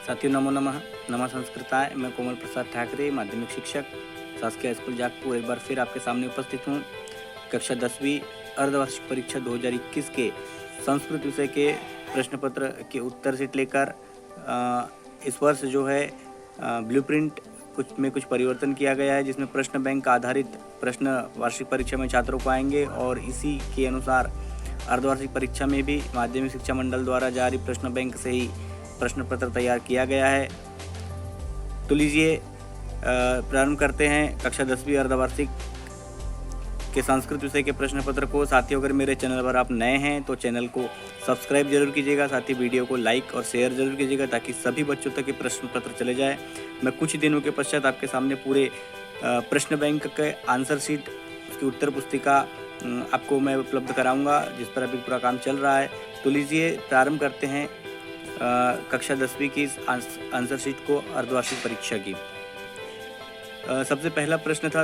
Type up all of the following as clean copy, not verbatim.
साथियों नमो नमः। नमः संस्कृताय। मैं कोमल प्रसाद ठाकरे, माध्यमिक शिक्षक, शासकीय स्कूल जागपुर, एक बार फिर आपके सामने उपस्थित हूँ। कक्षा 10वीं अर्धवार्षिक परीक्षा 2021 के संस्कृत विषय के प्रश्न पत्र के उत्तर शीट लेकर इस वर्ष जो है ब्लूप्रिंट कुछ परिवर्तन किया गया है, जिसमें प्रश्न बैंक आधारित प्रश्न वार्षिक परीक्षा में छात्रों को आएंगे और इसी के अनुसार अर्धवार्षिक परीक्षा में भी माध्यमिक शिक्षा मंडल द्वारा जारी प्रश्न बैंक से ही प्रश्न पत्र तैयार किया गया है। तो लीजिए प्रारंभ करते हैं कक्षा 10वीं अर्धवार्षिक के संस्कृत विषय के प्रश्न पत्र को। साथियों, अगर मेरे चैनल पर आप नए हैं तो चैनल को सब्सक्राइब जरूर कीजिएगा, साथ ही वीडियो को लाइक और शेयर जरूर कीजिएगा ताकि सभी बच्चों तक ये प्रश्न पत्र चले जाए। मैं कुछ दिनों के पश्चात आपके सामने पूरे प्रश्न बैंक के आंसर शीट की उत्तर पुस्तिका आपको मैं उपलब्ध कराऊंगा, जिस पर अभी पूरा काम चल रहा है। तो लीजिए प्रारंभ करते हैं कक्षा 10वीं की आंसर शीट को अर्धवार्षिक परीक्षा की। सबसे पहला प्रश्न था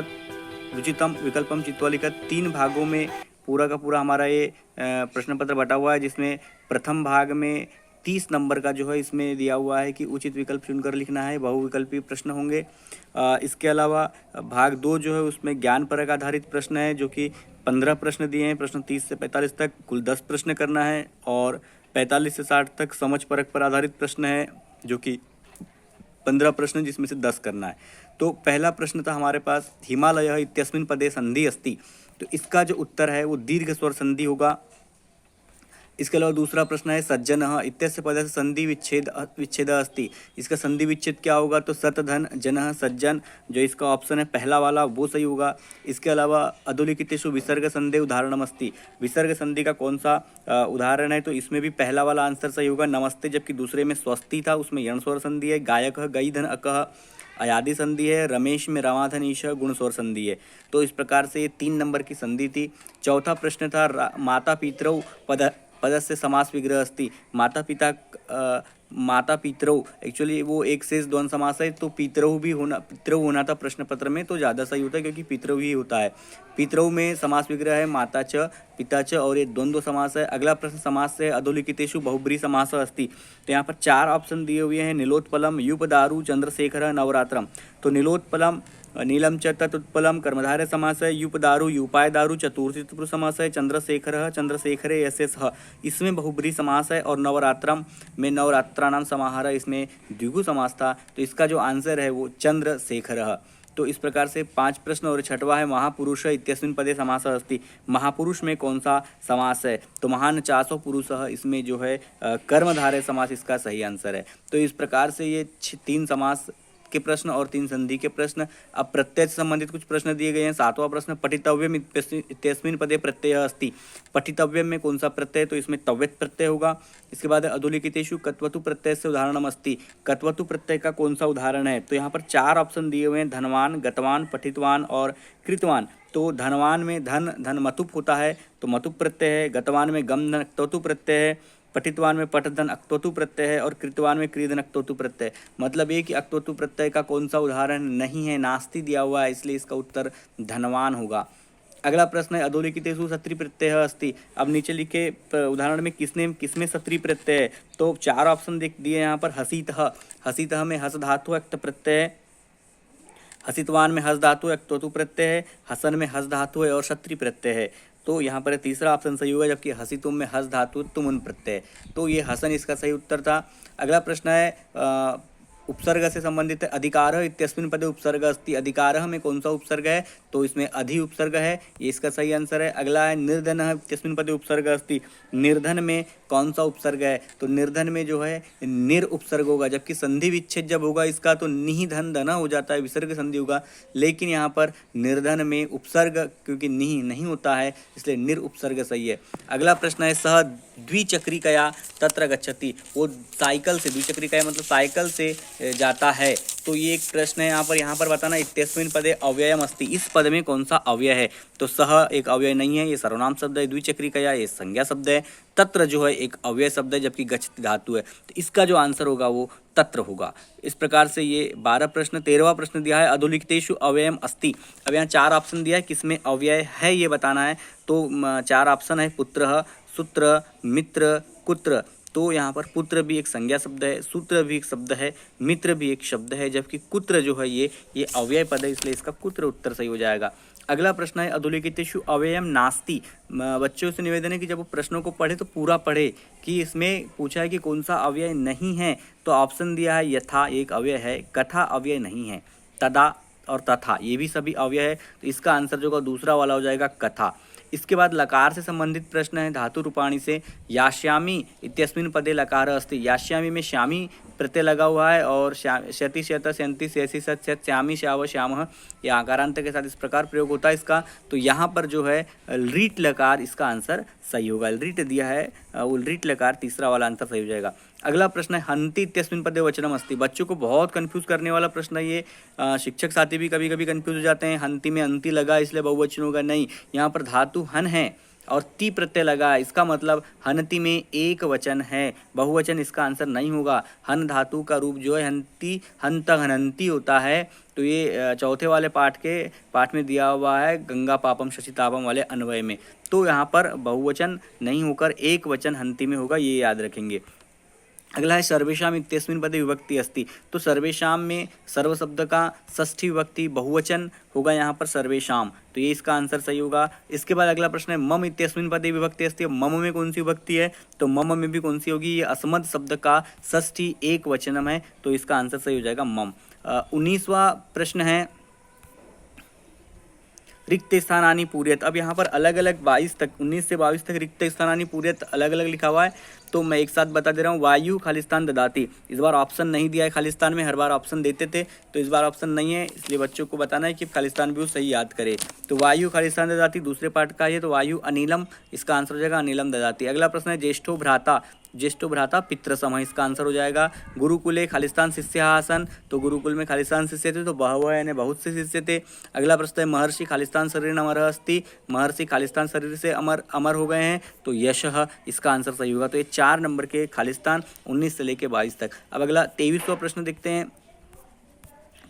रुचितम विकल्पम चित्वा लिखा। 3 भागों में पूरा का पूरा हमारा ये प्रश्न पत्र बटा हुआ है, जिसमें प्रथम भाग में 30 नंबर का जो है इसमें दिया हुआ है कि उचित विकल्प चुनकर लिखना है, बहुविकल्पी प्रश्न होंगे। इसके अलावा भाग 2 जो है उसमें ज्ञान परक आधारित प्रश्न है, जो कि 15 प्रश्न दिए हैं। प्रश्न 30 से 45 तक कुल 10 प्रश्न करना है और 45 से 60 तक समझ परक पर आधारित प्रश्न है, जो कि 15 प्रश्न जिसमें से 10 करना है। तो पहला प्रश्न था हमारे पास, हिमालय इत्यस्मिन् पदे संधि अस्ति। तो इसका जो उत्तर है वो दीर्घ स्वर संधि होगा। इसके अलावा दूसरा प्रश्न है सज्जनः इत्यस्य पदस्य संधि विच्छेद अस्ति। इसका संधि विच्छेद क्या होगा? तो सतधन जनः सज्जन, जो इसका ऑप्शन है पहला वाला वो सही होगा। इसके अलावा अधोलिखितेषु विसर्ग संधि उदाहरणम अस्ति। विसर्ग संधि का कौन सा उदाहरण है? तो इसमें भी पहला वाला आंसर सही होगा, नमस्ते, जबकि दूसरे में स्वस्ति था, उसमें यण स्वर संधि है। गायक गई धन अकह अयादि संधि है। रमेश में रमाधन ईश गुण स्वर संधि है। तो इस प्रकार से ये 3 नंबर की संधि थी। चौथा प्रश्न था माता पितरौ पदस्य समास विग्रह अस्ति। माता पितरौ एक्चुअली वो एक शेष द्वंद्व समास है, तो पितरौ होना था प्रश्न पत्र में, तो ज़्यादा सही होता है क्योंकि पितरौ ही होता है। पितरौ में समास विग्रह है माता च पिता च और ये द्वंद्व समास है। अगला प्रश्न समास से अधोलिखितेषु बहुब्रीहि समास अस्ति। तो यहाँ पर 4 ऑप्शन दिए हुए हैं, नीलोत्पलम युपदारु चंद्रशेखर नवरात्रम। तो नीलोत्पलम नीलम च तत्पलम कर्मधारय समास है। युपदारु युपाय दारु चतुर्थी तत्पुरुष समास है। चंद्रशेखर चंद्रशेखरे यशेष इसमें बहुब्रीहि समास है। और नवरात्रम में नवरात्राणाम समाहार इसमें द्विगु समास था। तो इसका जो आंसर है वो चंद्रशेखर। तो इस प्रकार से 5 प्रश्न। और 6वां है महापुरुष इत्यस्मिन् पदे समासः अस्ति। महापुरुष में कौन सा समास है? तो महान चासो पुरुषः, इसमें जो है कर्मधारय समास इसका सही आंसर है। तो इस प्रकार से ये 3 समास के प्रश्न और 3 संधि के प्रश्न। अब प्रत्यय से संबंधित कुछ प्रश्न दिए गए हैं। 7वां प्रश्न पठितव्यम इत्यस्मिन् पदे प्रत्ययः अस्ति। पठितव्यम में कौन सा प्रत्यय? तो इसमें तव्यत् प्रत्यय होगा। इसके बाद अधोलिखितेषु कत्वतु प्रत्यय से उदाहरणम अस्ति। कत्वतु प्रत्यय का कौन सा उदाहरण है? तो यहाँ पर 4 ऑप्शन दिए हुए हैं, धनवान, गतवान, पठितवान और कृतवान। तो धनवान में धन मतुप होता है, तो मतुप प्रत्यय है। गतवान में गम धन अक्तोतु प्रत्यय है। पठितवान में पठधन अक्तोतु प्रत्यय है और कृतवान में क्रीधन अक्तोतु प्रत्यय। मतलब ये कि अक्तोतु प्रत्यय का कौन सा उदाहरण नहीं है, नास्ति दिया हुआ है, इसलिए इसका उत्तर धनवान होगा। अगला प्रश्न है अधोलिखितेषु सत्री प्रत्यय अस्ति। अब नीचे लिखे उदाहरण में किसमें सत्री प्रत्यय है? तो 4 ऑप्शन दिए यहाँ पर। हसीतः, हसीतः में हस धातु अक्त प्रत्यय है। हसितवान में हस धातु अक्तोतु प्रत्यय है। हसन में हस धातु है और सत्री प्रत्यय है। तो यहाँ पर तीसरा ऑप्शन सही होगा, जबकि हसितुम में हस धातु तुमुन प्रत्यय। तो ये हसन इसका सही उत्तर था। अगला प्रश्न है उपसर्ग से संबंधित है। अधिकारः इत्यस्मिन् पदे उपसर्ग अस्ति। अधिकारः में कौन सा उपसर्ग है? तो इसमें अधि उपसर्ग है, ये इसका सही आंसर है। अगला है निर्धनः इत्यस्मिन् पदे उपसर्ग अस्ति। निर्धन में कौन सा उपसर्ग है? तो निर्धन में जो है निर उपसर्ग होगा, जबकि संधि विच्छेद जब होगा इसका तो निहि धन धन हो जाता है, विसर्ग संधि होगा। लेकिन यहाँ पर निर्धन में उपसर्ग क्योंकि निहि नहीं होता है, इसलिए निर उपसर्ग सही है। अगला प्रश्न है सह द्विचक्रिकया तत्र गच्छति। वो साइकिल से, द्विचक्रिकया मतलब साइकिल से जाता है। तो ये एक प्रश्न है यहाँ पर बताना इत्यस्मिन् पदे अव्ययम अस्ति। इस पद में कौन सा अव्यय है? तो सह एक अव्यय नहीं है, ये सर्वनाम शब्द है। द्विचक्रिकया ये संज्ञा शब्द है। तत्र जो है एक अव्यय शब्द है, जबकि गच्छति धातु है। तो इसका जो आंसर होगा वो तत्र होगा। इस प्रकार से ये 12 प्रश्न। 13वां प्रश्न दिया है अधोलिखितेषु अव्ययम अस्ति। अब यहाँ 4 ऑप्शन दिया है, किसमें अव्यय है ये बताना है। तो 4 ऑप्शन है पुत्रः, सूत्र, मित्र, कुत्र। तो यहाँ पर पुत्र भी एक संज्ञा शब्द है, सूत्र भी एक शब्द है, मित्र भी एक शब्द है, जबकि कुत्र जो है ये अव्यय पद है, इसलिए इसका कुत्र उत्तर सही हो जाएगा। अगला प्रश्न है अधोलिखितेषु अव्ययम नास्ति। बच्चों से निवेदन है कि जब वो प्रश्नों को पढ़े तो पूरा पढ़े कि इसमें पूछा है कि कौन सा अव्यय नहीं है, तो ऑप्शन दिया है यथा एक अव्यय है, कथा अव्यय नहीं है, तदा और तथा ये भी सभी अव्यय है, तो इसका आंसर जो होगा दूसरा वाला हो जाएगा कथा। इसके बाद लकार से संबंधित प्रश्न है धातु रूपाणी से। यास्यामि इत्यस्मिन् पदे लकार अस्ति। यास्यामि में श्यामी प्रत्यय लगा हुआ है और शति शत शंति शेषि सत शत श्यामी श्याव श्यामः ये आकारांत के साथ इस प्रकार प्रयोग होता है इसका। तो यहाँ पर जो है लीट लकार इसका आंसर सही होगा। लीट दिया है, लीट लकार तीसरा वाला आंसर सही हो जाएगा। अगला प्रश्न है हंति इत्यस्मिन् पदे वचनम अस्ति। बच्चों को बहुत कंफ्यूज करने वाला प्रश्न है ये। शिक्षक साथी भी कभी कभी कंफ्यूज हो जाते हैं, हंति में अंति लगा इसलिए बहुवचन होगा, नहीं, यहाँ पर धातु हन है और ती प्रत्यय लगा है, इसका मतलब हनति में एक वचन है, बहुवचन इसका आंसर नहीं होगा। हन धातु का रूप जो है हंति हंत हनंती होता है, तो ये चौथे वाले पाठ में दिया हुआ है गंगा पापम शशितापम वाले अन्वय में, तो यहाँ पर बहुवचन नहीं होकर एक वचन हंति में होगा, ये याद रखेंगे। अगला है सर्वेशाम इत्यस्मिन् पदे विभक्ति अस्ति। तो सर्वेशाम में सर्व शब्द का षष्ठी विभक्ति बहुवचन होगा यहाँ पर सर्वेशाम, तो ये इसका आंसर सही होगा। इसके बाद अगला प्रश्न है मम इत्यस्मिन् पदे विभक्ति अस्ति। मम में कौन सी विभक्ति है, तो मम में भी कौन सी होगी, ये अस्मद शब्द का षष्ठी एक वचनम है, तो इसका आंसर सही हो जाएगा मम। 19वां प्रश्न है रिक्त स्थानानि पूर्यत। अब यहाँ पर अलग अलग 22 तक 19 से 22 तक रिक्त स्थानानि पूर्यत अलग अलग लिखा हुआ है, तो मैं एक साथ बता दे रहा हूँ। वायु खालिस्तान ददाती, इस बार ऑप्शन नहीं दिया है खालिस्तान में, हर बार ऑप्शन देते थे, तो इस बार ऑप्शन नहीं है, इसलिए बच्चों को बताना है कि खालिस्तान भी वो सही याद करे। तो वायु खालिस्तान ददाती दूसरे पार्ट का है, तो वायु अनिलम इसका आंसर हो जाएगा, अनिलम ददाती। अगला प्रश्न है ज्येष्ठो भ्राता, ज्येष्ठो भ्राता पितृसम, इसका आंसर हो जाएगा। गुरुकुले खालिस्तान शिष्य आसन, तो गुरुकुल में खालिस्तान शिष्य थे, तो बहवः यानी बहुत से शिष्य थे। अगला प्रश्न है महर्षि खालिस्तान शरीर अमर अस्ति। महर्षि खालिस्तान शरीर से अमर हो गए हैं, तो यशः इसका आंसर सही होगा। तो ये 4 नंबर के खालिस्तान 19 से लेके 22 तक। अब अगला 23वां प्रश्न देखते हैं।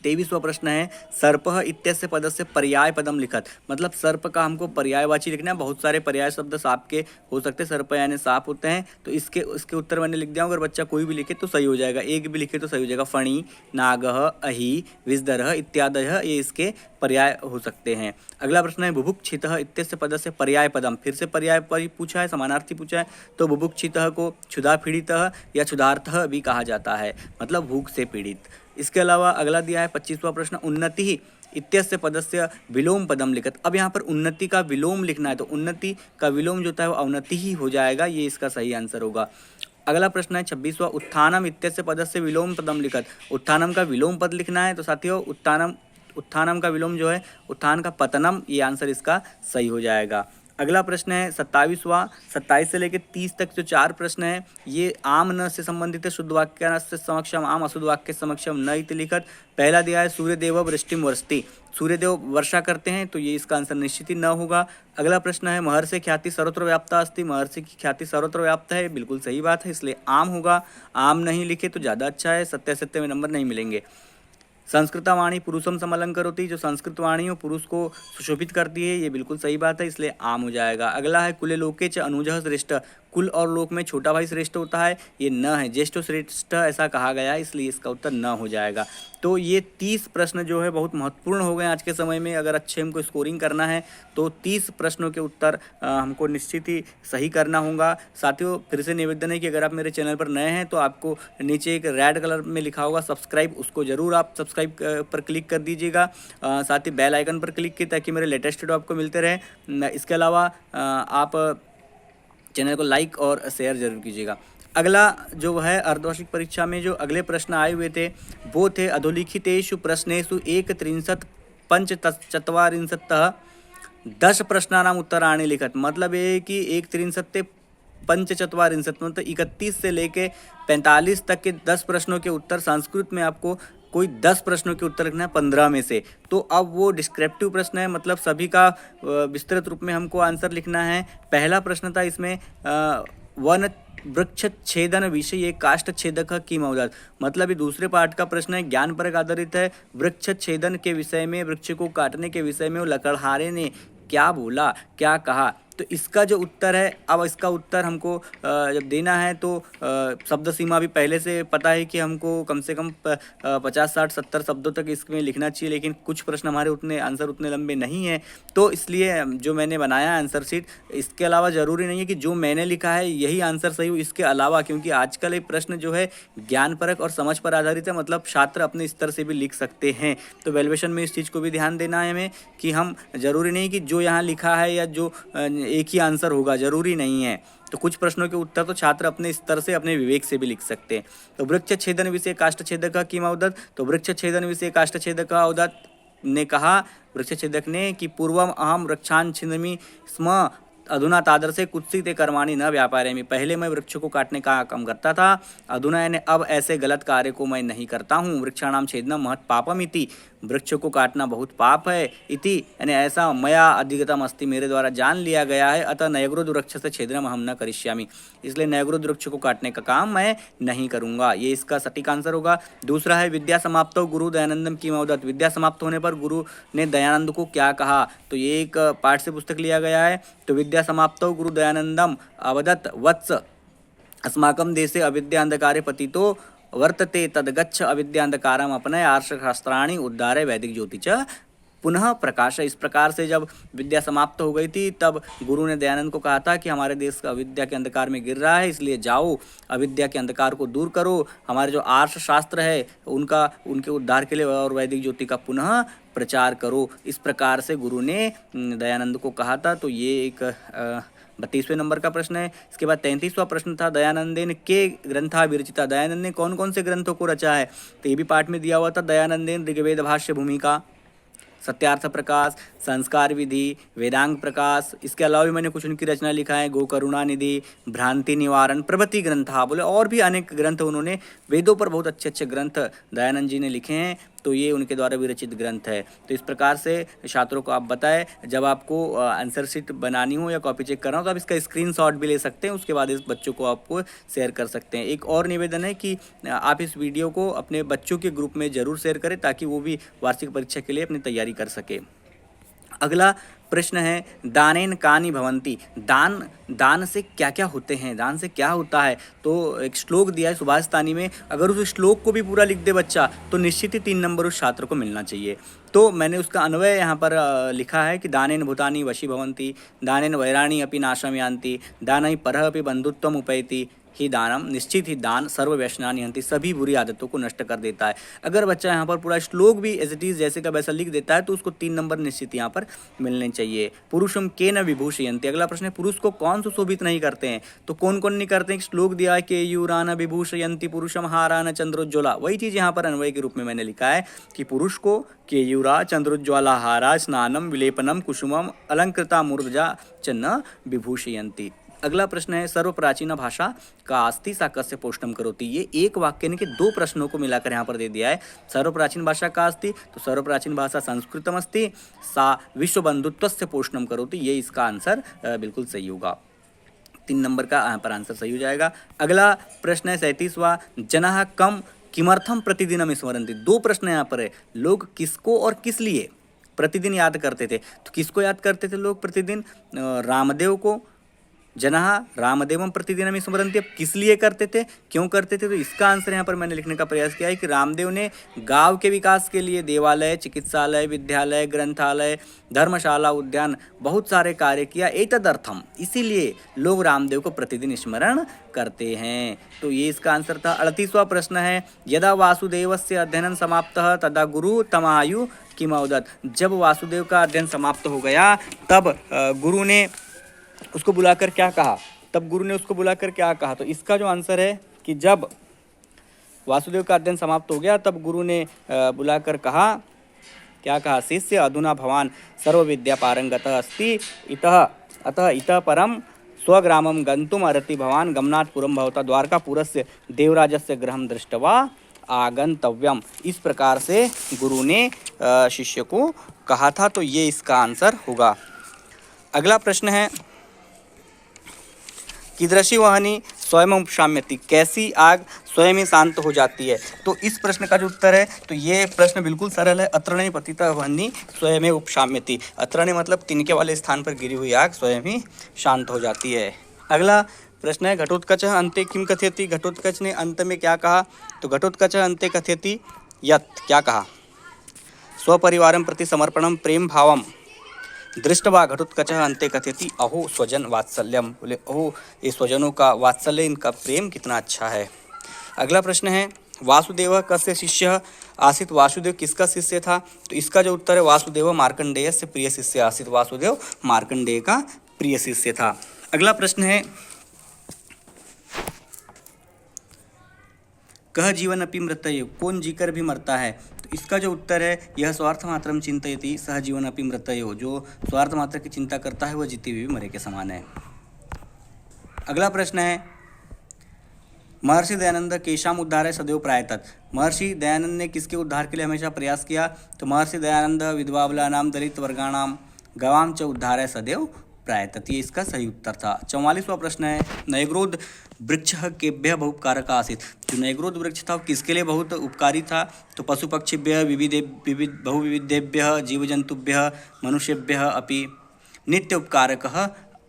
23वां प्रश्न है सर्पः इत्यस्य पदस्य पर्याय पदम लिखत। मतलब सर्प का हमको पर्यायवाची लिखना है, बहुत सारे पर्याय शब्द सांप के हो सकते हैं, सर्प यानी सांप होते हैं, तो इसके उत्तर मैंने लिख दिया। अगर बच्चा कोई भी लिखे तो सही हो जाएगा, एक भी लिखे तो सही हो जाएगा। फणी, नागः, अहि, विषधरः इत्यादयः ये इसके पर्याय हो सकते हैं। अगला प्रश्न है बुभुक्षितः इत्यस्य पदस्य पर्याय पदम। फिर से पर्याय पूछा है, समानार्थी पूछा है, तो बुभुक्षितः को क्षुधा पीड़ितः या क्षुधार्थः भी कहा जाता है, मतलब भूख से पीड़ित। इसके अलावा अगला दिया है 25वां प्रश्न उन्नति इत्यस्य पदस्य विलोम पदम लिखत। अब यहाँ पर उन्नति का विलोम लिखना है, तो उन्नति का विलोम जो होता है वो अवनति ही हो जाएगा, ये इसका सही आंसर होगा। अगला प्रश्न है 26वां उत्थानम इत्यस्य पदस्य विलोम पदम लिखत। उत्थानम का विलोम पद लिखना है, तो साथियों उत्थानम का विलोम जो है उत्थान का पतनम, ये आंसर इसका सही हो जाएगा। अगला प्रश्न है 27वां, 27 से लेकर 30 तक जो 4 प्रश्न है ये आम न से संबंधित है। शुद्ध वाक्य से समक्षम आम, अशुद्ध वाक्य समक्षम न इति लिखत। पहला दिया है सूर्यदेव वृष्टिम वर्षति, सूर्यदेव वर्षा करते हैं, तो ये इसका आंसर निश्चित ही न होगा। अगला प्रश्न है महर्षि ख्याति सर्वत्र व्याप्ता अस्ति। महर्षि की ख्याति सर्वत्र व्याप्त है, बिल्कुल सही बात है, इसलिए आम होगा। आम नहीं लिखे तो ज़्यादा अच्छा है, सत्य में नंबर नहीं मिलेंगे। संस्कृतवाणी पुरुषम समलंकरोति, जो संस्कृत वाणी हो पुरुष को सुशोभित करती है, ये बिल्कुल सही बात है, इसलिए आम हो जाएगा। अगला है कुले लोके च अनुजः श्रेष्ठ। कुल और लोक में छोटा भाई श्रेष्ठ होता है, ये न है, ज्येष्ठ श्रेष्ठ ऐसा कहा गया है, इसलिए इसका उत्तर न हो जाएगा। तो ये 30 प्रश्न जो है बहुत महत्वपूर्ण हो गए आज के समय में। अगर अच्छे हमको स्कोरिंग करना है तो 30 प्रश्नों के उत्तर हमको निश्चित ही सही करना होगा। साथियों फिर से निवेदन है कि अगर आप मेरे चैनल पर नए हैं तो आपको नीचे एक रेड कलर में लिखा होगा सब्सक्राइब, उसको ज़रूर आप सब्सक्राइब पर क्लिक कर दीजिएगा। साथ ही बेल आइकन पर क्लिक की ताकि मेरे लेटेस्ट वीडियो आपको मिलते रहे। इसके अलावा आप चैनल को लाइक और शेयर जरूर कीजिएगा। अगला जो है अर्धवार्षिक परीक्षा में जो अगले प्रश्न आए हुए थे वो थे अधोलिखितेषु प्रश्नेषु 1 पंचचत्वारिंशत् 10 प्रश्नानाम उत्तराणि लिखत। मतलब ये कि 1 पंचचत्वारिंशत् मतलब 31 से लेके 45 तक के 10 प्रश्नों के उत्तर संस्कृत में आपको कोई 10 प्रश्नों के उत्तर लिखना है 15 में से। तो अब वो डिस्क्रिप्टिव प्रश्न है, मतलब सभी का विस्तृत रूप में हमको आंसर लिखना है। पहला प्रश्न था इसमें वन वृक्ष छेदन विषय काष्ठ छेदक की मौजूद। मतलब ये दूसरे पार्ट का प्रश्न है, ज्ञान पर आधारित है। वृक्ष छेदन के विषय में, वृक्ष को काटने के विषय में वो लकड़हारे ने क्या बोला, क्या कहा, तो इसका जो उत्तर है, अब इसका उत्तर हमको जब देना है तो शब्द सीमा भी पहले से पता है कि हमको कम से कम 50, 60, 70 शब्दों तक इसमें लिखना चाहिए, लेकिन कुछ प्रश्न हमारे आंसर उतने लंबे नहीं हैं, तो इसलिए जो मैंने बनाया आंसर शीट, इसके अलावा ज़रूरी नहीं है कि जो मैंने लिखा है यही आंसर सही हो, इसके अलावा, क्योंकि आजकल ये प्रश्न जो है ज्ञानपरक और समझ पर आधारित है, मतलब छात्र अपने स्तर से भी लिख सकते हैं। तो वैल्यूएशन में इस चीज़ को भी ध्यान देना है हमें कि हम ज़रूरी नहीं कि जो यहाँ लिखा है या जो एक ही आंसर होगा, ज़रूरी नहीं है। तो कुछ प्रश्नों के उत्तर तो छात्र अपने स्तर से, अपने विवेक से भी लिख सकते हैं। तो वृक्ष छेदन विषय काष्ठछेदक किमवदत्, तो वृक्ष छेदन विषय काष्ठछेदक अवदत् ने कहा, वृक्ष छेदक ने, कि पूर्वम अहम वृक्षान् छिन्दमि स्म अधुना तादृशे कुत्सिते कर्माणि न व्यापारयामि, पहले मैं वृक्ष को काटने का काम करता था, अधुना यानी अब ऐसे गलत कार्य को मैं नहीं करता हूँ। वृक्षाणाम छेदनम महत् पापम इति, वृक्ष को काटना बहुत पाप है, इति यानी ऐसा मया अधिगतम अस्ति, मेरे द्वारा जान लिया गया है, अतः नयग्रोध वृक्ष से छेदनम अहम न करिष्यामि, इसलिए नयग्रोध वृक्ष को काटने का काम मैं नहीं करूँगा। ये इसका सटीक आंसर होगा। दूसरा है विद्या समाप्तो गुरु दयानंदम किमवदत्, विद्या समाप्त होने पर गुरु ने दयानंद को क्या कहा, तो ये एक पाठ से पुस्तक लिया गया है। तो विद्या समाप्तो गुरु दयानंदम अवदत् वत्स अस्माकं देशे अविद्या अंधकारे पतितो वर्तते तद्गच्छ अविद्यांधकारम अपने आर्षशास्त्राणि उद्धारे वैदिक ज्योति च पुनः प्रकाश। इस प्रकार से जब विद्या समाप्त हो गई थी तब गुरु ने दयानंद को कहा था कि हमारे देश का अविद्या के अंधकार में गिर रहा है, इसलिए जाओ अविद्या के अंधकार को दूर करो, हमारे जो आर्ष शास्त्र है उनके उद्धार के लिए और वैदिक ज्योति का पुनः प्रचार करो। इस प्रकार से गुरु ने दयानंद को कहा था। तो ये एक 32वें नंबर का प्रश्न है। इसके बाद 33वां प्रश्न था दयानंदेन के ग्रंथा विरचिता, दयानंद ने कौन कौन से ग्रंथों को रचा है, तो ये भी पाठ में दिया हुआ था। दयानंदेन ऋग्वेद भाष्य भूमिका, सत्यार्थ प्रकाश, संस्कार विधि, वेदांग प्रकाश, इसके अलावा भी मैंने कुछ उनकी रचना लिखा है, गो करुणा निधि, भ्रांति निवारण प्रभृति ग्रंथा, बोले और भी अनेक ग्रंथ उन्होंने, वेदों पर बहुत अच्छे अच्छे ग्रंथ दयानंद जी ने लिखे हैं, तो ये उनके द्वारा विरचित ग्रंथ है। तो इस प्रकार से छात्रों को आप बताएं, जब आपको आंसर शीट बनानी हो या कॉपी चेक करना हो तो आप इसका स्क्रीनशॉट भी ले सकते हैं, उसके बाद इस बच्चों को आपको शेयर कर सकते हैं। एक और निवेदन है कि आप इस वीडियो को अपने बच्चों के ग्रुप में ज़रूर शेयर करें ताकि वो भी वार्षिक परीक्षा के लिए अपनी तैयारी कर सके। अगला प्रश्न है दानेन कानि भवन्ति, दान से क्या क्या होते हैं, दान से क्या होता है। तो एक श्लोक दिया है सुभाषितानी में, अगर उस श्लोक को भी पूरा लिख दे बच्चा तो निश्चित ही 3 नंबर उस छात्र को मिलना चाहिए। तो मैंने उसका अन्वय यहाँ पर लिखा है कि दानेन भूतानि वशी भवन्ति, दानेन वैराणि अपि नाशम यान्ति, दानै परः अपि बंधुत्वम उपैति ही दानम, निश्चित ही दान सर्व व्यसनानि हन्ति, सभी बुरी आदतों को नष्ट कर देता है। अगर बच्चा यहाँ पर पूरा श्लोक भी एज इट इज़ जैसे का वैसा लिख देता है तो उसको 3 नंबर निश्चित यहाँ पर मिलने चाहिए। पुरुषम के न विभूषयन्ति, अगला प्रश्न है पुरुष को कौन सुशोभित नहीं करते हैं, तो कौन कौन नहीं करते हैं। श्लोक दिया है के यूरान विभूषयन्ति पुरुषम हारान चंद्रोज्ज्वला, वही चीज़ यहाँ पर अन्वय के रूप में मैंने लिखा है कि पुरुष को केयूरा चंद्रोज्ज्वला हारा स्नानम विलेपनम कुसुमम अलंकृता मूर्धजा च न विभूषयन्ति। अगला प्रश्न है सर्व प्राचीन भाषा का अस्ति सा कस्य पोष्टम करोति, ये एक वाक्य ने के 2 प्रश्नों को मिलाकर यहाँ पर दे दिया है। सर्व प्राचीन भाषा का अस्ति, तो सर्व प्राचीन भाषा संस्कृतम अस्ति, सा विश्व बंधुत्वस्य पोषणम करोति, ये इसका आंसर बिल्कुल सही होगा। 3 नंबर का यहाँ पर आंसर सही हो जाएगा। अगला प्रश्न है 37वां जनः कम किमर्थम प्रतिदिनम स्मरन्ति, 2 प्रश्न यहाँ पर है, लोग किसको और किस लिए प्रतिदिन याद करते थे। तो किसको याद करते थे लोग प्रतिदिन, रामदेव को, जनः रामदेवम प्रतिदिनम स्मरन्ति, अब किस लिए करते थे, क्यों करते थे, तो इसका आंसर यहाँ पर मैंने लिखने का प्रयास किया है कि रामदेव ने गांव के विकास के लिए देवालय, चिकित्सालय, विद्यालय, ग्रंथालय, धर्मशाला, उद्यान बहुत सारे कार्य किया, एतदर्थम, इसीलिए लोग रामदेव को प्रतिदिन स्मरण करते हैं। तो ये इसका आंसर था। 38वां प्रश्न है यदा वासुदेवस्य अध्ययनं समाप्तः तदा गुरु तमायु किमवदत्, जब वासुदेव का अध्ययन समाप्त हो गया तब गुरु ने उसको बुलाकर क्या कहा, तब गुरु ने उसको बुलाकर क्या कहा। तो इसका जो आंसर है कि जब वासुदेव का अध्ययन समाप्त हो गया तब गुरु ने बुलाकर कहा, क्या कहा, शिष्य अधुना भवान सर्व विद्या पारंगतः अस्ति, अतः इतः परम स्वग्रामं गन्तुम अर्हति भवान, गमनात् पूर्वं भवता द्वारकापुरस्य देवराजस्य गृहं दृष्ट्वा आगंतव्यम। इस प्रकार से गुरु ने शिष्य को कहा था। तो ये इसका आंसर होगा। अगला प्रश्न है कीदृशी वहनी स्वयं उपशाम्यति, कैसी आग स्वयं ही शांत हो जाती है। तो इस प्रश्न का जो उत्तर है, तो ये प्रश्न बिल्कुल सरल है। अत्रणे पतिता वह्नि स्वयं उपशाम्यति। अत्रणे मतलब तिनके वाले स्थान पर गिरी हुई आग स्वयं ही शांत हो जाती है। अगला प्रश्न है घटोत्कचः अन्ते किम कथयति। घटोत्कच ने अंत में क्या कहा। तो घटोत्कचः अन्ते कथयति यत्, क्या कहा, स्वपरिवारं प्रति समर्पणं प्रेम भावम दृष्टवा घटोत्कचः अन्ते कथयति अहो स्वजन वात्सल्यम। बोले ओह, ये स्वजनों का वात्सल्य, इनका प्रेम कितना अच्छा है। अगला प्रश्न है वासुदेव कस्य शिष्य आसीत। वासुदेव किसका शिष्य था। तो इसका जो उत्तर है वासुदेव मार्कंडेय से प्रिय शिष्य आसीत। वासुदेव मार्कंडेय का प्रिय शिष्य था। अगला प्रश्न है कह जीवन अपि मृतये, कौन जीकर भी मरता है। तो इसका जो उत्तर है यह स्वार्थ मात्रम चिंतयति सह जीवन अपि मृतयो। जो स्वार्थ मात्र की चिंता करता है वह जीते हुए भी मरे के समान है। अगला प्रश्न है महर्षि दयानंद केशाम उद्धार सदैव प्रायतत। महर्षि दयानंद ने किसके उद्धार के लिए हमेशा प्रयास किया। तो महर्षि दयानंद विधवाबलानाम दलित वर्गाणाम गवाम च उद्धार सदैव प्रायतत, ये इसका सही उत्तर था। 44वां प्रश्न है नयग्रोध वृक्ष केभ्य बहुपकारक आसीत। जो नयग्रोध वृक्ष था वो किसके लिए बहुत उपकारी था। तो पशु पक्षिभ्य बहुविविधेभ्य जीव जंतुभ्य मनुष्यभ्य अपि नित्य उपकारक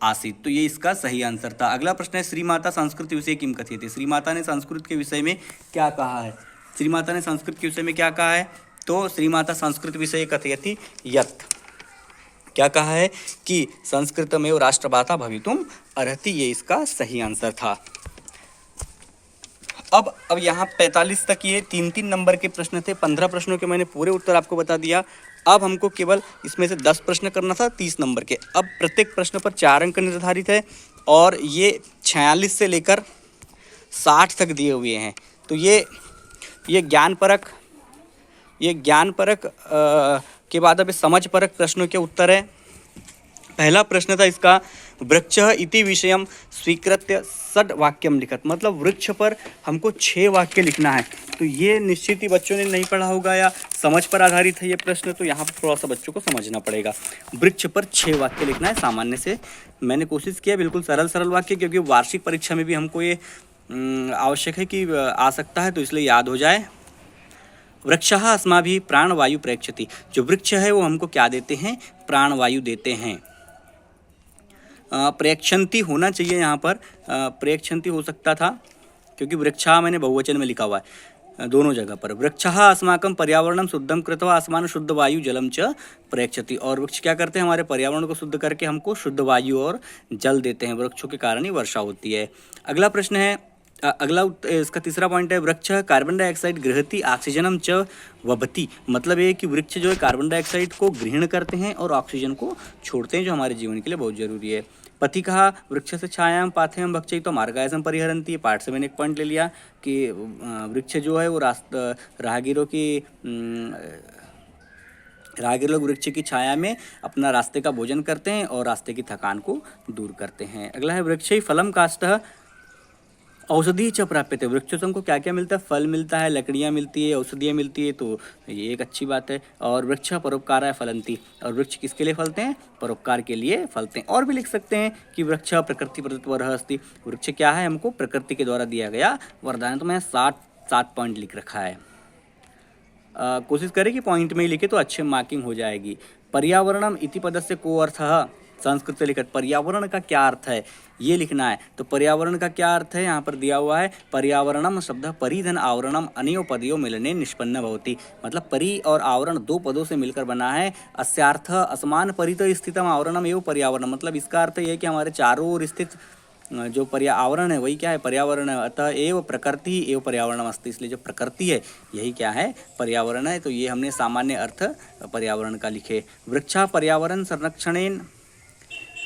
आसीत। तो ये इसका सही आंसर था। अगला प्रश्न है श्रीमाता संस्कृत विषय किम कथयति। श्रीमाता ने संस्कृत के विषय में क्या कहा है। श्रीमाता ने संस्कृत के विषय में क्या कहा है। तो श्रीमाता संस्कृत विषय कथयति यत्, क्या कहा है कि संस्कृतमेव राष्ट्रभाषा भवितुम अर्हति, ये इसका सही आंसर था। अब यहाँ 45 तक ये 3-3 नंबर के प्रश्न थे। 15 प्रश्नों के मैंने पूरे उत्तर आपको बता दिया। अब हमको केवल इसमें से 10 प्रश्न करना था 30 नंबर के। अब प्रत्येक प्रश्न पर 4 अंक निर्धारित है और ये 46 से लेकर 60 तक दिए हुए हैं। तो ये ज्ञान परक के बाद अब समझ परक प्रश्नों के उत्तर है। पहला प्रश्न था इसका वृक्ष इति विषयम स्वीकृत्य षड वाक्यम लिखत। मतलब वृक्ष पर हमको 6 वाक्य लिखना है। तो ये निश्चित ही बच्चों ने नहीं पढ़ा होगा या समझ पर आधारित है ये प्रश्न, तो यहाँ पर थोड़ा सा बच्चों को समझना पड़ेगा। वृक्ष पर 6 वाक्य लिखना है। सामान्य से मैंने कोशिश किया बिल्कुल सरल वाक्य, क्योंकि वार्षिक परीक्षा में भी हमको ये आवश्यक है कि आ सकता है, तो इसलिए याद हो जाए। वृक्षः अस्माभिः प्राणवायु प्रेक्षति। जो वृक्ष है वो हमको क्या देते हैं, प्राणवायु देते हैं। प्रेक्षन्ति होना चाहिए यहाँ पर, प्रेक्षन्ति हो सकता था क्योंकि वृक्षा मैंने बहुवचन में लिखा हुआ है दोनों जगह पर। वृक्षः अस्माकं पर्यावरणं शुद्धं कृत्वा आसमान शुद्ध वायु जलम च प्रेक्षति। और वृक्ष क्या करते हैं, हमारे पर्यावरण को शुद्ध करके हमको शुद्ध वायु और जल देते हैं। वृक्षों के कारण ही वर्षा होती है। अगला प्रश्न है इसका तीसरा पॉइंट है वृक्ष कार्बन डाइऑक्साइड गृहति ऑक्सीजनम च वभति। मतलब ये कि वृक्ष जो है कार्बन डाइऑक्साइड को ग्रहण करते हैं और ऑक्सीजन को छोड़ते हैं, जो हमारे जीवन के लिए बहुत जरूरी है। पति कहा वृक्ष से छायाम पाथेयम भक्षय तो मार्गायसम परिहरंती। पाठ से मैंने एक पॉइंट ले लिया कि वृक्ष जो है वो राहगीर लोग वृक्ष की छाया में अपना रास्ते का भोजन करते हैं और रास्ते की थकान को दूर करते हैं। अगला है वृक्ष फलम काष्ठः औषधि च प्राप्यते। वृक्षों से हमको क्या क्या मिलता है, फल मिलता है, लकड़ियाँ मिलती है, औषधियाँ मिलती है, तो ये एक अच्छी बात है। और वृक्ष परोपकाराय फलंती। और वृक्ष किसके लिए फलते हैं, परोपकार के लिए फलते हैं। और भी लिख सकते हैं कि वृक्ष प्रकृति प्रदत्त वरः अस्ति। वृक्ष क्या है, हमको प्रकृति के द्वारा दिया गया वरदान है। तो मैं 7 पॉइंट लिख रखा है। कोशिश करें कि पॉइंट में ही लिखे तो अच्छे मार्किंग हो जाएगी। पर्यावरणम इति पदस्य को अर्थः संस्कृत से लिखत। पर्यावरण का क्या अर्थ है ये लिखना है। तो पर्यावरण का क्या अर्थ है यहाँ पर दिया हुआ है, पर्यावरणम शब्द परिधन आवरणम अनयो पदयो मिलने निष्पन्न भवति। मतलब परि और आवरण 2 पदों से मिलकर बना है। अस्यार्थ असमान परित स्थितम आवरणम एवं पर्यावरण। मतलब इसका अर्थ ये है कि हमारे चारों ओर स्थित जो पर्यावरण है वही क्या है, पर्यावरण है। अतः एव प्रकृति एवं पर्यावरण अस्ति। इसलिए जो प्रकृति है यही क्या है, पर्यावरण है। तो ये हमने सामान्य अर्थ पर्यावरण का लिखे। वृक्षा पर्यावरण संरक्षणेन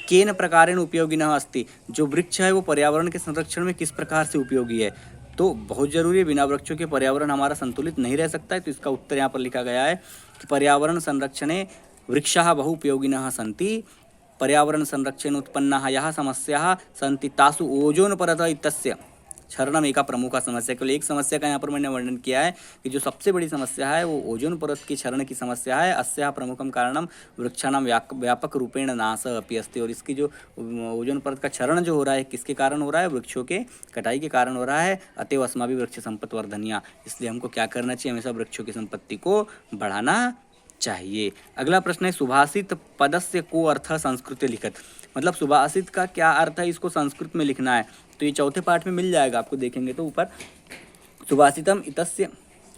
केन प्रकारेण उपयोगिनः अस्ति। जो वृक्ष है वो पर्यावरण के संरक्षण में किस प्रकार से उपयोगी है, तो बहुत जरूरी है। बिना वृक्षों के पर्यावरण हमारा संतुलित नहीं रह सकता है। तो इसका उत्तर यहाँ पर लिखा गया है कि पर्यावरण संरक्षणे वृक्षाः बहु उपयोगिनः सन्ति। पर्यावरण संरक्षण उत्पन्नाः याः समस्याः सन्ति तासु ओजोन परत इत्यस्य क्षरणम एका प्रमुख समस्या। केवल एक समस्या का यहाँ पर मैंने वर्णन किया है कि जो सबसे बड़ी समस्या है वो ओजोन परत की क्षरण की समस्या है। अस्या प्रमुखम कारणम वृक्षाणाम व्यापक रूपेण नाश अपि अस्ति। और इसकी जो ओजोन परत का क्षरण जो हो रहा है किसके कारण हो रहा है, वृक्षों के कटाई के कारण हो रहा है। अतएव अस्माभिः वृक्ष संपत्ति वर्धनीया, इसलिए हमको क्या करना चाहिए, हमेशा वृक्षों की संपत्ति को बढ़ाना चाहिए। अगला प्रश्न है सुभाषित पदस्य को अर्थ संस्कृत लिखत। मतलब सुभाषित का क्या अर्थ है, इसको संस्कृत में लिखना है। तो ये चौथे पाठ में मिल जाएगा आपको, देखेंगे तो ऊपर सुभाषितम इतस्य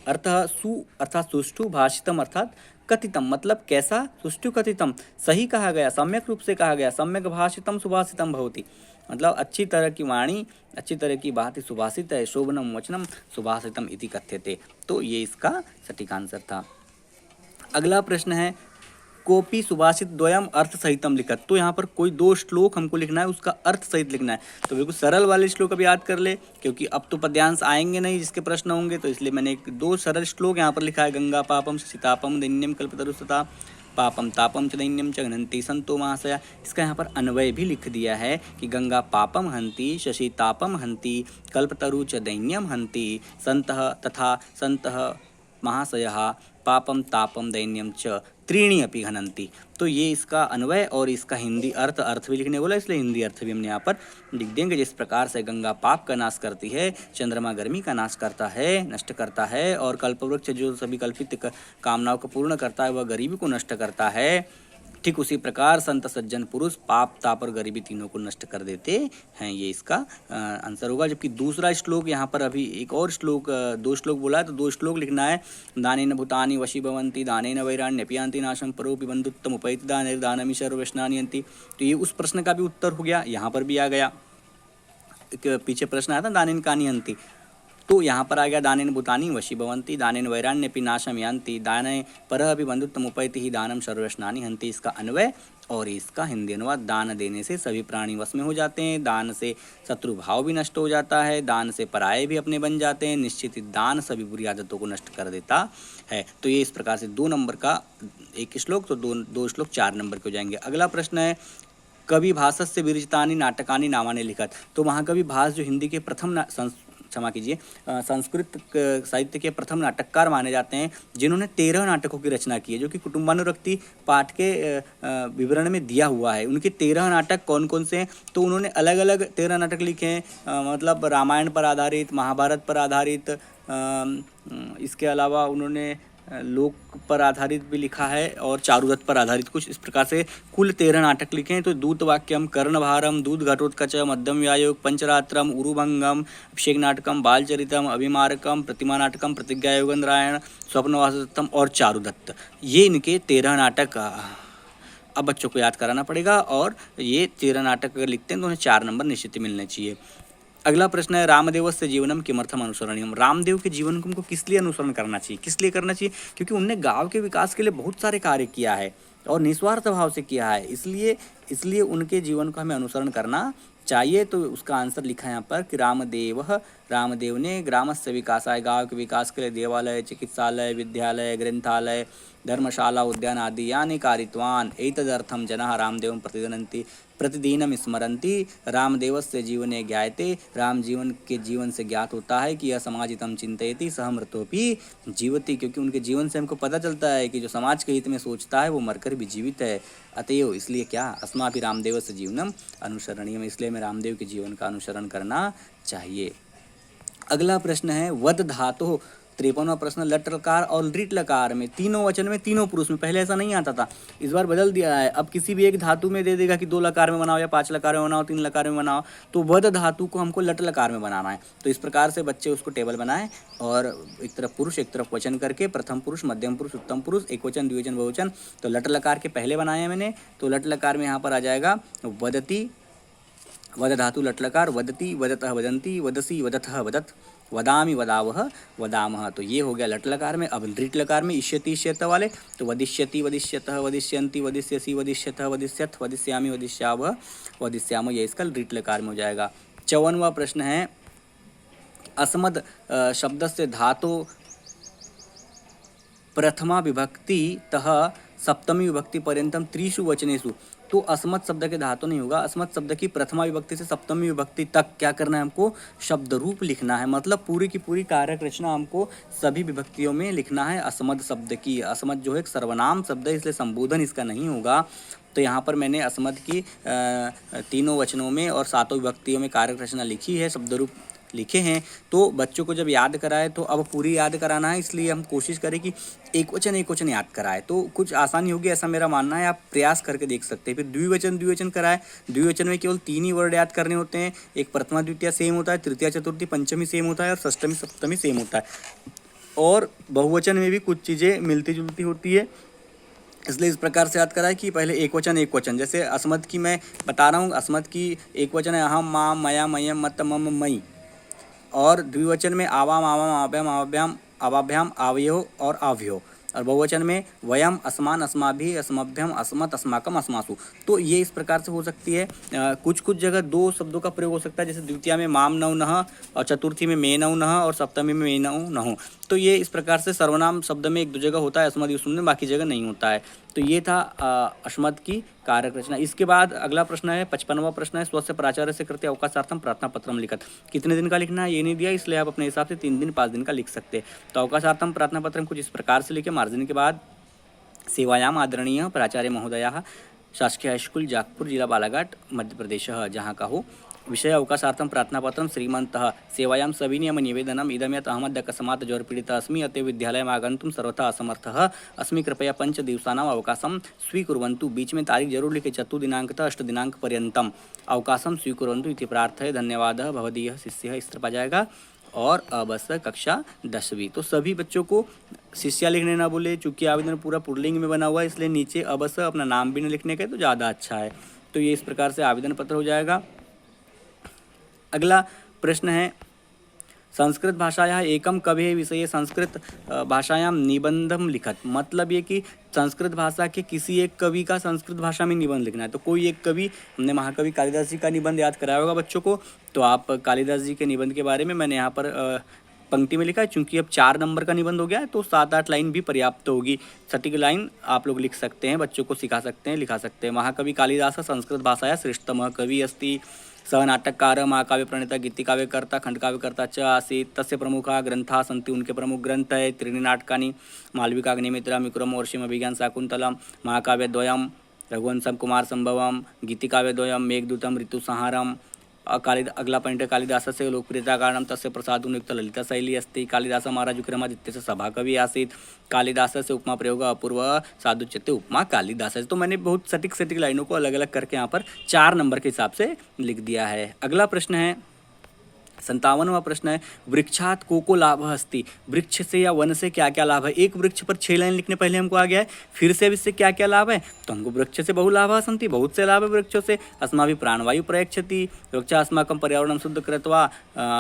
अर्थः सु अर्थात सुष्ठु, भाषितम अर्थात कथितम मतलब कैसा, सुष्ठु कथितम सही कहा गया, सम्यक रूप से कहा गया, सम्यक भाषितम सुभाषितम भवति मतलब अच्छी तरह की वाणी, अच्छी तरह की बात ही सुभाषित है। शोभनम वचनम सुभाषितम इति कथ्यते। तो ये इसका सटीक आंसर था। अगला प्रश्न है कोपी सुभाषित द्वयम अर्थ सहितम लिखत। तो यहाँ पर कोई दो श्लोक हमको लिखना है, उसका अर्थ सहित लिखना है। तो बिल्कुल सरल वाले श्लोक अब याद कर ले, क्योंकि अब तो पद्यांश आएंगे नहीं जिसके प्रश्न होंगे, तो इसलिए मैंने दो सरल श्लोक यहाँ पर लिखा है। गंगा पापम सीतापम दैन्यम कल्पतरुस्तथा पापम तापम च दैन्यम च घ्नन्ति संतो महाशया। इसका यहाँ पर अन्वय भी लिख दिया है कि गंगा पापम हंति, शशि तापम हंति, कल्पतरु च दैन्यम हंति, संतः तथा संतः महाशयः पापम तापम दैन्यम च त्रीणि अपि घनन्ति। तो ये इसका अन्वय और इसका हिंदी अर्थ भी लिखने बोला, इसलिए हिंदी अर्थ भी हमने यहाँ पर लिख देंगे। जिस प्रकार से गंगा पाप का नाश करती है, चंद्रमा गर्मी का नाश करता है, नष्ट करता है, और कल्पवृक्ष जो सभी कल्पित कामनाओं को पूर्ण करता है वह गरीबी को नष्ट करता है, ठीक उसी प्रकार संत सज्जन पुरुष पाप ताप और गरीबी तीनों को नष्ट कर देते हैं। ये इसका आंसर होगा। जबकि दूसरा श्लोक यहाँ पर अभी एक और श्लोक, दो श्लोक बोला है, तो दो श्लोक लिखना है। दानेन भूतानि वशीभवन्ति, दानेन वैराण्यपि नाशं परोपि बन्धुत्वम् उपैति दानैर्दानमि सर्वव्यसनानि हन्ति। तो ये उस प्रश्न का भी उत्तर हो गया, यहाँ पर भी आ गया। पीछे प्रश्न आया था दानेन कानि हन्ति, तो यहाँ पर आ गया दानेन भूतानि वशीभवन्ति, दानेन वैराण्यपि नाशं यान्ति, दाने परः अपि बन्धुत्वम् उपैति ही दानम सर्वव्यसनानि हन्ति। इसका अन्वय और इसका हिंदी अनुवाद। दान देने से सभी प्राणी वश में हो जाते हैं, दान से शत्रु भाव भी नष्ट हो जाता है, दान से पराये भी अपने बन जाते हैं, निश्चित ही दान सभी बुरी आदतों को नष्ट कर देता है। तो ये इस प्रकार से 2 नंबर का एक श्लोक, तो दो श्लोक 4 नंबर के हो जाएंगे। अगला प्रश्न है कवि भासस्य विरचितानि नाटकानि नामानि लिखत। तो महाकवि भास जो हिंदी के प्रथम संस्कृत साहित्य के प्रथम नाटककार माने जाते हैं, जिन्होंने 13 नाटकों की रचना की है, जो कि कुटुंबानुरक्ति पाठ के विवरण में दिया हुआ है। उनके 13 नाटक कौन कौन से हैं, तो उन्होंने अलग अलग 13 नाटक लिखे हैं, मतलब रामायण पर आधारित, महाभारत पर आधारित, इसके अलावा उन्होंने लोक पर आधारित भी लिखा है और चारुदत्त पर आधारित, कुछ इस प्रकार से कुल 13 नाटक लिखे हैं। तो दूतवाक्यम, कर्णभारम, दूध घटोत्कच, मध्यम व्यायोग, पंचरात्रम, उरुभंगम, अभिषेक नाटकम, बालचरितम, अभिमारकम, प्रतिमा नाटकम, प्रतिज्ञा योगेंद्रायण, स्वप्नवासदत्तम और चारुदत्त, ये इनके 13 नाटक अब बच्चों को याद कराना पड़ेगा। और ये 13 नाटक अगर लिखते हैं तो उन्हें 4 नंबर निश्चित मिलने चाहिए। अगला प्रश्न है रामदेवस्य जीवनम किमर्थम अनुसरणीयम। रामदेव के जीवन को हमको किस लिए अनुसरण करना चाहिए, किस लिए करना चाहिए, क्योंकि उनने गांव के विकास के लिए बहुत सारे कार्य किया है और निस्वार्थ भाव से किया है, इसलिए उनके जीवन को हमें अनुसरण करना चाहिए। तो उसका आंसर लिखा है यहाँ पर कि रामदेव ने ग्रामस्य विकासाय, गाँव के विकास के लिए देवालय, चिकित्सालय, विद्यालय, ग्रंथालय, धर्मशाला, उद्यान आदि यानी कारितवान। एतदर्थम जनाः रामदेवं प्रतिदिनं स्मरन्ति। रामदेवस्य जीवने ज्ञायते। राम जीवन से ज्ञात होता है कि यह समाजितं चिन्तयति सह मृतोऽपि जीवति, क्योंकि उनके जीवन से हमको पता चलता है कि जो समाज के हित में सोचता है वो मरकर भी जीवित है। अतएव इसलिए क्या अस्माभिः रामदेवस्य जीवनम अनुसरणीयम, इसलिए हमें रामदेव के जीवन का अनुसरण करना चाहिए। अगला प्रश्न है वद धातु 53वां प्रश्न लट लकार और लिट लकार में तीनों वचन में तीनों पुरुष में, पहले ऐसा नहीं आता था, इस बार बदल दिया है। अब किसी भी एक धातु में दे देगा कि 2 लकार में बनाओ या 5 लकार में बनाओ, 3 लकार में बनाओ, तो वद धातु को हमको लट लकार में बनाना है। तो इस प्रकार से बच्चे उसको टेबल बनाएं और एक तरफ पुरुष एक तरफ वचन करके प्रथम पुरुष, मध्यम पुरुष, उत्तम पुरुष, एक वचन, द्विवचन, बहुवचन। तो लट लकार के पहले बनाए हैं मैंने, तो लट लकार में यहाँ पर आ जाएगा वदति, वद धातु लट लकार, वदति, वदतः, वदन्ति, वदसि, वदथः, वदत्, वदामि, वदावह, वदामः। तो ये हो गया लट लकार में। अब लिट लकार में इष्यति इष्यत वाले, तो वदिष्यति, वदिष्यतः, वदिष्यन्ति, वदिष्यसि, वदिष्यथः, वदिष्यथ, वदिष्यामि, वदिष्यावः, वदिष्यामः, ये इसका लिट लकार में हो जाएगा। 54वां प्रश्न है अस्मद शब्द से धातु प्रथमा विभक्ति तः सप्तमी विभक्ति पर्यंतम त्रिषु वचनेषु। तो अस्मत् शब्द के धातु नहीं होगा। अस्मत् शब्द की प्रथमा विभक्ति से सप्तमी विभक्ति तक क्या करना है हमको, शब्द रूप लिखना है। मतलब पूरी की पूरी कारक रचना हमको सभी विभक्तियों में लिखना है अस्मत् शब्द की। अस्मत् जो है एक सर्वनाम शब्द है, इसलिए संबोधन इसका नहीं होगा। तो यहाँ पर मैंने अस्मत् की तीनों वचनों में और सातों विभक्तियों में कारक रचना लिखी है, शब्द रूप लिखे हैं। तो बच्चों को जब याद कराए तो अब पूरी याद कराना है, इसलिए हम कोशिश करें कि एक वचन याद कराए तो कुछ आसानी होगी, ऐसा मेरा मानना है। आप प्रयास करके देख सकते हैं। फिर द्विवचन कराए। द्विवचन में केवल 3 ही वर्ड याद करने होते हैं। एक प्रथमा द्वितीय सेम होता है, तृतीया चतुर्थी पंचमी सेम होता है और षष्ठमी सप्तमी सेम होता है। और बहुवचन में भी कुछ चीज़ें मिलती जुलती होती है, इसलिए इस प्रकार से याद कराए कि पहले एक वचन। जैसे अस्मत् की मैं बता रहा हूँ, अस्मत् की एक वचन है अहम माम मया मयम मत मम मई, और द्विवचन में आवाम आवाम आभ्याम आभ्याम अवाभ्याम आवयो और आव्यो, और बहुवचन में वयम अस्मान अस्माभि अस्मभ्यम अस्मत् अस्माकम अस्मासु। तो ये इस प्रकार से हो सकती है। कुछ जगह 2 शब्दों का प्रयोग हो सकता है, जैसे द्वितीया में माम नौ नह और चतुर्थी में मे नौ नह और सप्तमी में मे नौ नहो। तो ये इस प्रकार से सर्वनाम शब्द में 1-2 जगह होता है अस्मत् यूज में, बाकी जगह नहीं होता है। तो ये था अस्मत् की कारक रचना। इसके बाद अगला प्रश्न है 55वां प्रश्न है, स्वस्य प्राचार्य से कृत्य अवकाशार्थम प्रार्थना पत्रम लिखत। कितने दिन का लिखना है ये नहीं दिया, इसलिए आप अपने हिसाब से 3 दिन 5 दिन का लिख सकते हैं। तो अवकाशार्थम प्रार्थना पत्रम कुछ इस प्रकार से लिखे। मार्जिन के बाद सेवायाम आदरणीय प्राचार्य महोदया शासकीय हाईस्कूल जागपुर जिला बालाघाट मध्य प्रदेश जहाँ का हो। विषय अवकाशार्थम प्रार्थनापत्रम श्रीमन्तः सेवायां सविनियम निवेदनम इदं यत् अहमद्यकस्मात् ज्वरपीडितः अस्मि अतः विद्यालयम् आगन्तुं सर्वथा असमर्थः अस्मि, कृपया 5 दिवसानां अवकाशं स्वीकुर्वन्तु। बीच में तारीख जरूर लिखे, 4 दिनांकतः 8 दिनांक पर्यंतम अवकाशं स्वीकुर्वन्तु इति प्रार्थये। धन्यवादः भवदीयः शिष्यः। इस तरह आ जाएगा। और बस कक्षा 10वीं। तो सभी बच्चों को शिष्या लिखने ना बोले, चूँकि आवेदन पूरा पुल्लिंग में बना हुआ है, इसलिए नीचे अवश्य अपना नाम भी न लिखने का तो ज़्यादा अच्छा है। तो ये इस प्रकार से आवेदन पत्र हो जाएगा। अगला प्रश्न है संस्कृत भाषायाः एकम कवेः विषये संस्कृत भाषायां निबंधम लिखत। मतलब ये कि संस्कृत भाषा के किसी एक कवि का संस्कृत भाषा में निबंध लिखना है। तो कोई एक कवि, हमने महाकवि कालिदास जी का निबंध याद कराया होगा बच्चों को, तो आप कालिदास जी के निबंध के बारे में मैंने यहाँ पर पंक्ति में लिखा है। चूंकि अब 4 नंबर का निबंध हो गया है तो 7-8 लाइन भी पर्याप्त होगी। सटीक लाइन आप लोग लिख सकते हैं, बच्चों को सिखा सकते हैं, लिखा सकते हैं। महाकवि कालिदास संस्कृत भाषाया श्रेष्ठतमः कवि अस्ति। सः नाटककार, महाकाव्य प्रणेता, गीतिकाव्यकर्ता, खंडकाव्यकर्ता च आसीत्। तस्य प्रमुखाः ग्रंथाः सन्ति। उनके प्रमुख ग्रंथ है 3 नाटकानि, मालविकाग्निमित्रम्, विक्रम वर्षिम, अभिज्ञान शाकुंतलम, महाकाव्यद्वयम्, रघुवंशम कुमार संभवम, गीतिकाव्यद्वयम्, मेघदूतम, ऋतुसंहारम। अगला पॉइंट है कालिदास से लोकप्रियता कारण तस्य प्रसादुनियुक्त ललिता शैली अस्ति। कालिदास महाराज विक्रमादित्य से सभा कवि आसीत्। कालिदास से उपमा प्रयोग अपूर्व साधुच्यते उपमा कालिदास। तो मैंने बहुत सटीक लाइनों को अलग अलग करके यहाँ पर 4 नंबर के हिसाब से लिख दिया है। अगला प्रश्न है 57वां प्रश्न है वृक्षात को लाभ अस्ति। वृक्ष से या वन से क्या क्या लाभ है। एक वृक्ष पर 6 लाइन लिखने पहले हमको आ गया है। फिर से अब इससे क्या क्या लाभ है, तो हमको वृक्ष से बहु लाभ सन्ति, बहुत से लाभ है वृक्षों से। अस्माभिः प्राणवायु प्रयच्छति, वृक्ष अस्माकं पर्यावरणं शुद्ध कृत्वा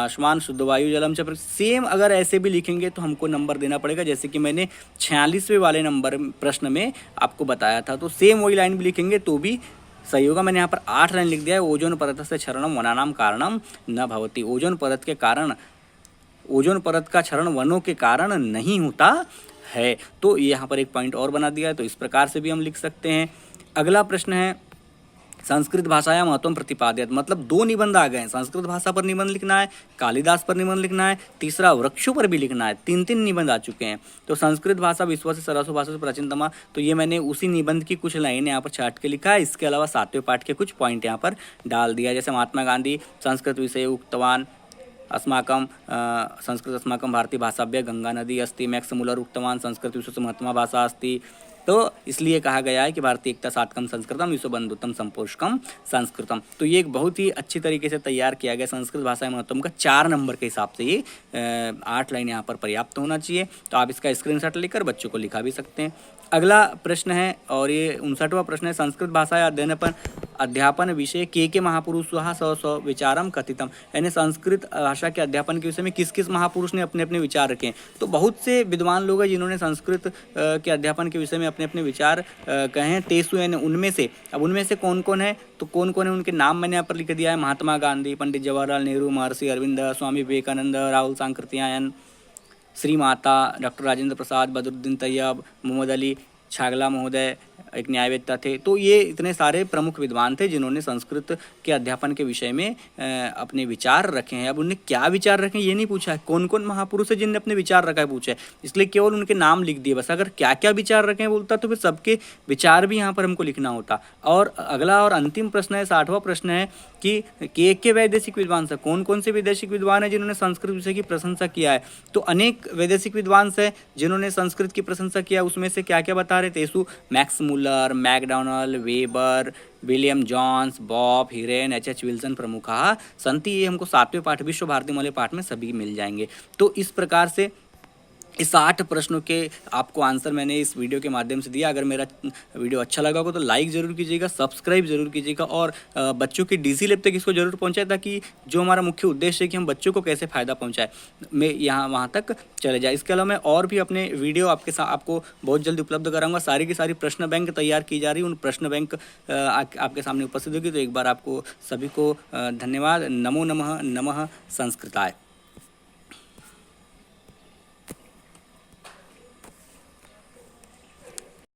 श्वान शुद्ध वायु जलम च। सेम अगर ऐसे भी लिखेंगे तो हमको नंबर देना पड़ेगा, जैसे कि मैंने 46वें वाले नंबर प्रश्न में आपको बताया था। तो सेम वही लाइन भी लिखेंगे तो भी सही होगा। मैंने यहाँ पर 8 लाइन लिख दिया है। ओजोन परत से क्षरणम वनानाम कारणम न भवति। ओजोन परत के कारण, ओजोन परत का क्षरण वनों के कारण नहीं होता है। तो यहाँ पर एक पॉइंट और बना दिया है, तो इस प्रकार से भी हम लिख सकते हैं। अगला प्रश्न है संस्कृत भाषाया महत्वम प्रतिपाद्यत। मतलब 2 निबंध आ गए हैं। संस्कृत भाषा पर निबंध लिखना है, कालिदास पर निबंध लिखना है, तीसरा वृक्षों पर भी लिखना है। 3 निबंध आ चुके हैं। तो संस्कृत भाषा विश्व से सरसो भाषा से प्राचीनतमा, तो ये मैंने उसी निबंध की कुछ लाइन यहाँ पर छाट के लिखा है। इसके अलावा 7वें पाठ के कुछ पॉइंट यहाँ पर डाल दिया। जैसे महात्मा गांधी संस्कृत विषय उक्तवान अस्माकं संस्कृत अस्माकं भारतीय भाषाभ्य गंगा नदी अस्ति। मैक्स मुलर उक्तवान संस्कृत विश्व से महत्तमा भाषा अस्ति। तो इसलिए कहा गया है कि भारतीय एकता साधकम संस्कृतम विश्व बंधुत्वम संपोषकम संस्कृतम। तो ये एक बहुत ही अच्छी तरीके से तैयार किया गया संस्कृत भाषा महत्व का 4 नंबर के हिसाब से ये 8 लाइन यहाँ पर पर्याप्त होना चाहिए। तो आप इसका स्क्रीनशॉट लेकर बच्चों को लिखा भी सकते हैं। अगला प्रश्न है और ये 59वां प्रश्न है संस्कृत भाषा अध्यापन विषय के महापुरुषः स्व विचारम कथितम। यानी संस्कृत भाषा के अध्यापन के विषय में किस किस महापुरुष ने अपने अपने विचार रखे हैं। तो बहुत से विद्वान लोग हैं जिन्होंने संस्कृत के अध्यापन के विषय में अपने अपने विचार कहे हैं। तेसु यानी उनमें से, अब उनमें से कौन कौन है, तो कौन कौन है उनके नाम मैंने यहाँ पर लिख दिया है। महात्मा गांधी, पंडित जवाहरलाल नेहरू, महर्षि अरविंद, स्वामी विवेकानंद, राहुल सांकृत्यायन, श्री माता, डॉक्टर राजेंद्र प्रसाद, बदरुद्दीन तैयब, मोहम्मद अली छागला महोदय, एक न्यायवेत्ता थे। तो ये इतने सारे प्रमुख विद्वान थे जिन्होंने संस्कृत के अध्यापन के विषय में अपने विचार रखे हैं। अब उन्हें क्या विचार रखे ये नहीं पूछा है, कौन कौन महापुरुष है जिनने अपने विचार रखा है पूछा है, इसलिए केवल उनके नाम लिख दिए बस। अगर क्या क्या विचार रखे हैं बोलता तो फिर सबके विचार भी यहाँ पर हमको लिखना होता। और अगला और अंतिम प्रश्न है, 60वां प्रश्न है कि के वैदेशिक विद्वान से, कौन कौन से वैदेशिक विद्वान हैं जिन्होंने संस्कृत विषय की प्रशंसा किया है। तो अनेक वैदेशिक विद्वान हैं जिन्होंने संस्कृत की प्रशंसा किया, उसमें से क्या क्या बता रहे थे। Max Muller, McDonald, Weber, William Jones, बॉब हिरेन, एच विल्सन प्रमुखा संति। ये हमको 7वें पाठ विश्व भारती वाले पाठ में सभी मिल जाएंगे। तो इस प्रकार से इस 60 प्रश्नों के आपको आंसर मैंने इस वीडियो के माध्यम से दिया। अगर मेरा वीडियो अच्छा लगा हो तो लाइक ज़रूर कीजिएगा, सब्सक्राइब जरूर कीजिएगा और बच्चों की डीसी लैब तक इसको जरूर पहुंचाए, ताकि जो हमारा मुख्य उद्देश्य है कि हम बच्चों को कैसे फ़ायदा पहुंचाए, मैं यहाँ वहाँ तक चले जाए। इसके अलावा मैं और भी अपने वीडियो आपको बहुत जल्दी उपलब्ध कराऊंगा। सारी की सारी प्रश्न बैंक तैयार की जा रही है, उन प्रश्न बैंक आपके सामने उपस्थित होगी। तो एक बार आपको सभी को धन्यवाद। नमो नमः, नमः संस्कृताय।